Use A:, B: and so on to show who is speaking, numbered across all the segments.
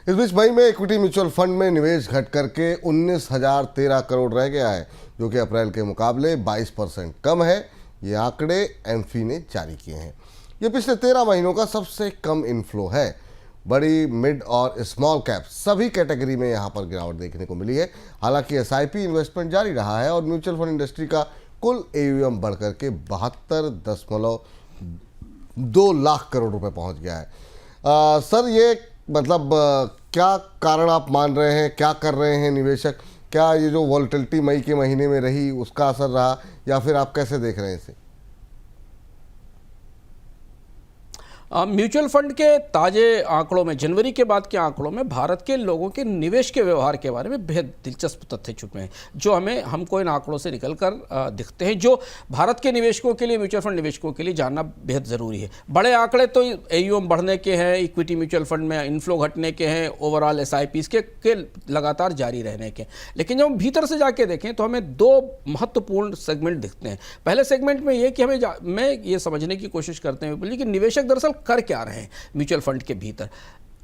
A: इस बीच मई में equity mutual fund में निवेश घट करके 19,013 करोड़ रह गया है, जो कि अप्रैल के मुकाबले 22% कम है। ये आंकड़े एमफी ने जारी किए हैं। ये पिछले 13 महीनों का सबसे कम इनफ्लो है। बड़ी, मिड और स्मॉल कैप सभी कैटेगरी में यहाँ पर गिरावट देखने को मिली है। हालांकि एसआईपी इन्वेस्टमेंट जारी रहा है और म्यूचुअल फंड इंडस्ट्री का कुल एयूएम बढ़कर के 72.2 लाख करोड़ रुपए पहुंच गया है। सर, ये मतलब क्या कारण आप मान रहे हैं, क्या कर रहे हैं निवेशक? क्या ये जो वॉलेटिलिटी मई के महीने में रही उसका असर रहा, या फिर आप कैसे देख रहे हैं इसे?
B: म्यूचुअल फंड के ताजे आंकड़ों में, जनवरी के बाद के आंकड़ों में भारत के लोगों के निवेश के व्यवहार के बारे में बेहद दिलचस्प तथ्य छुपे हैं, जो हमको इन आंकड़ों से निकलकर दिखते हैं, जो भारत के निवेशकों के लिए, म्यूचुअल फंड निवेशकों के लिए जानना बेहद ज़रूरी है। बड़े आंकड़े तो एयूएम बढ़ने के हैं, इक्विटी म्यूचुअल फंड में इनफ्लो घटने के हैं, ओवरऑल एसआईपीज के लगातार जारी रहने के, लेकिन जब हम भीतर से जाके देखें तो हमें दो महत्वपूर्ण सेगमेंट दिखते हैं। पहले सेगमेंट में ये कि मैं ये समझने की कोशिश करते हैं कि निवेशक दरअसल कर क्या रहे हैं म्यूचुअल फंड के भीतर।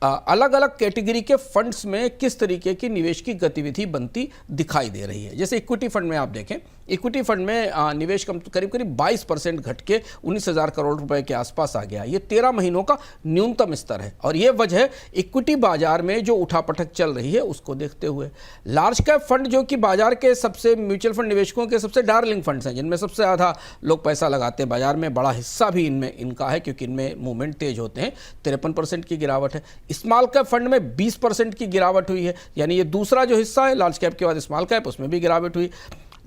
B: अलग अलग कैटेगरी के फंड्स में किस तरीके की निवेश की गतिविधि बनती दिखाई दे रही है। जैसे इक्विटी फंड में आप देखें, इक्विटी फंड में निवेश करीब 22% घट के 19,000 करोड़ रुपए के आसपास आ गया। ये 13 महीनों का न्यूनतम स्तर है और ये वजह इक्विटी बाजार में जो उठापटक चल रही है उसको देखते हुए। लार्ज कैप फंड, जो कि बाजार के सबसे, म्यूचुअल फंड निवेशकों के सबसे डार्लिंग फंड्स हैं, जिनमें सबसे ज़्यादा लोग पैसा लगाते हैं, बाजार में बड़ा हिस्सा भी इनका है क्योंकि इनमें मूवमेंट तेज होते हैं, 53% की गिरावट है। स्मॉल कैप फंड में 20% की गिरावट हुई है, यानी ये दूसरा जो हिस्सा है लार्ज कैप के बाद स्मॉल कैप, उसमें भी गिरावट हुई।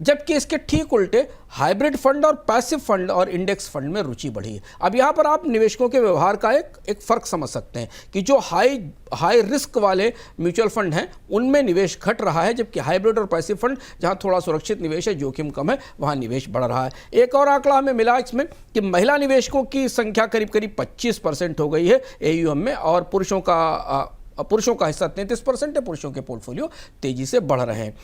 B: जबकि इसके ठीक उल्टे हाइब्रिड फंड और पैसिव फंड और इंडेक्स फंड में रुचि बढ़ी है। अब यहाँ पर आप निवेशकों के व्यवहार का एक फर्क समझ सकते हैं कि जो हाई रिस्क वाले म्यूचुअल फंड हैं उनमें निवेश घट रहा है, जबकि हाइब्रिड और पैसिव फंड, जहाँ थोड़ा सुरक्षित निवेश है, जोखिम कम है, वहाँ निवेश बढ़ रहा है। एक और आंकड़ा हमें मिला इसमें कि महिला निवेशकों की संख्या करीब 25% हो गई है एयूएम में, और पुरुषों का हिस्सा 33% है। पुरुषों के पोर्टफोलियो तेजी से बढ़ रहे हैं।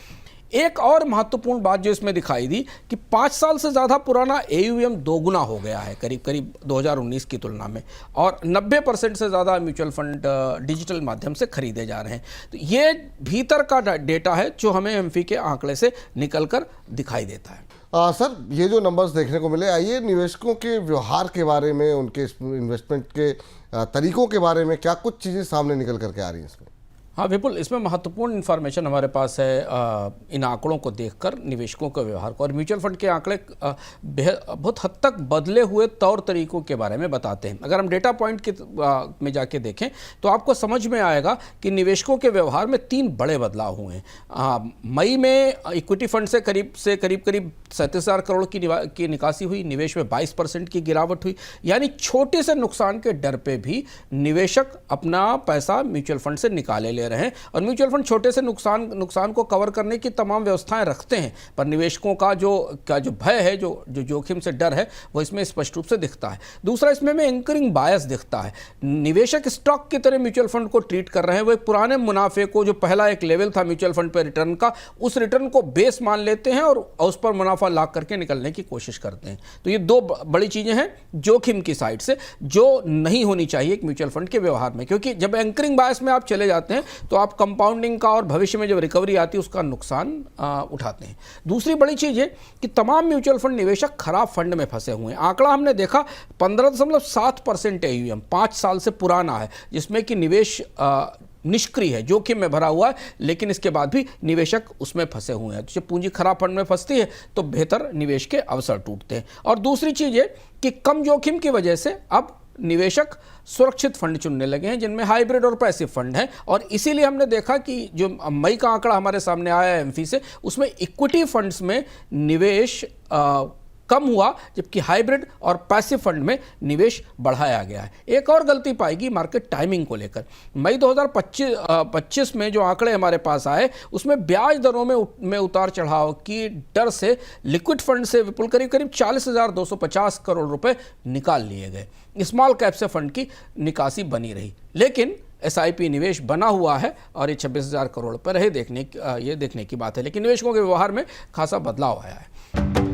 B: एक और महत्वपूर्ण बात जो इसमें दिखाई दी कि 5 साल से ज़्यादा पुराना एयूएम दोगुना हो गया है करीब 2019 की तुलना में, और 90% से ज़्यादा म्यूचुअल फंड डिजिटल माध्यम से खरीदे जा रहे हैं। तो ये भीतर का डेटा है जो हमें एमफी के आंकड़े से निकलकर दिखाई देता है।
A: सर, ये जो नंबर्स देखने को मिले, आइए निवेशकों के व्यवहार के बारे में, उनके इन्वेस्टमेंट के तरीकों के बारे में क्या कुछ चीज़ें सामने निकल करके आ रही हैं इसमें?
B: हाँ विपुल, इसमें महत्वपूर्ण इन्फॉर्मेशन हमारे पास है इन आंकड़ों को देखकर निवेशकों के व्यवहार को, और म्यूचुअल फंड के आंकड़े बहुत हद तक बदले हुए तौर तरीकों के बारे में बताते हैं। अगर हम डेटा पॉइंट में जाके देखें तो आपको समझ में आएगा कि निवेशकों के व्यवहार में 3 बड़े बदलाव हुए हैं। मई में इक्विटी फंड से करीब 37,000 करोड़ की निकासी हुई, निवेश में 22% की गिरावट हुई, यानी छोटे से नुकसान के डर पे भी निवेशक अपना पैसा म्यूचुअल फंड से निकाले ले रहे हैं। और म्यूचुअल फंड छोटे से नुकसान को कवर करने की तमाम व्यवस्थाएं रखते हैं, पर निवेशकों का जो भय है, जो जोखिम से डर है, वो इसमें स्पष्ट रूप से दिखता है। दूसरा, इसमें एंकरिंग बायस दिखता है। निवेशक स्टॉक की तरह म्यूचुअल फंड को ट्रीट कर रहे हैं। वो एक पुराने मुनाफे को, जो पहला एक लेवल था म्यूचुअल फंड पर रिटर्न का, उस रिटर्न को बेस मान लेते हैं और उस पर मुनाफा ला करके निकलने की कोशिश करते हैं। तो ये 2 बड़ी चीजें हैं जोखिम की साइड से, जो नहीं होनी चाहिए एक म्यूचुअल फंड के व्यवहार में, क्योंकि जब एंकरिंग बायस में आप चले जाते हैं तो आप कंपाउंडिंग का और भविष्य में जब रिकवरी आती है उसका नुकसान उठाते हैं। दूसरी बड़ी चीज़ है कि तमाम म्यूचुअल फंड निवेशक खराब फंड में फंसे हुए हैं। आंकड़ा हमने देखा 15.7% एयूएम 5 साल से पुराना है, जिसमें कि निवेश निष्क्रिय है, जोखिम में भरा हुआ है, लेकिन इसके बाद भी निवेशक उसमें फंसे हुए हैं। जब पूंजी खराब फंड में फंसती है तो बेहतर निवेश के अवसर टूटते हैं। और दूसरी चीज़ है कि कम जोखिम की वजह से अब निवेशक सुरक्षित फंड चुनने लगे हैं, जिनमें हाइब्रिड और पैसिव फंड हैं। और इसीलिए हमने देखा कि जो मई का आंकड़ा हमारे सामने आया है एमफी से, उसमें इक्विटी फंड्स में निवेश कम हुआ, जबकि हाइब्रिड और पैसिव फंड में निवेश बढ़ाया गया है। एक और गलती पाएगी मार्केट टाइमिंग को लेकर। मई 2025 में जो आंकड़े हमारे पास आए, उसमें ब्याज दरों में उतार चढ़ाव की डर से लिक्विड फंड से विपुल करीब 40,250 करोड़ रुपए निकाल लिए गए। स्मॉल कैप से फंड की निकासी बनी रही, लेकिन एसआईपी निवेश बना हुआ है और ये 26,000 करोड़ पर है। ये देखने की बात है, लेकिन निवेशकों के व्यवहार में खासा बदलाव आया है।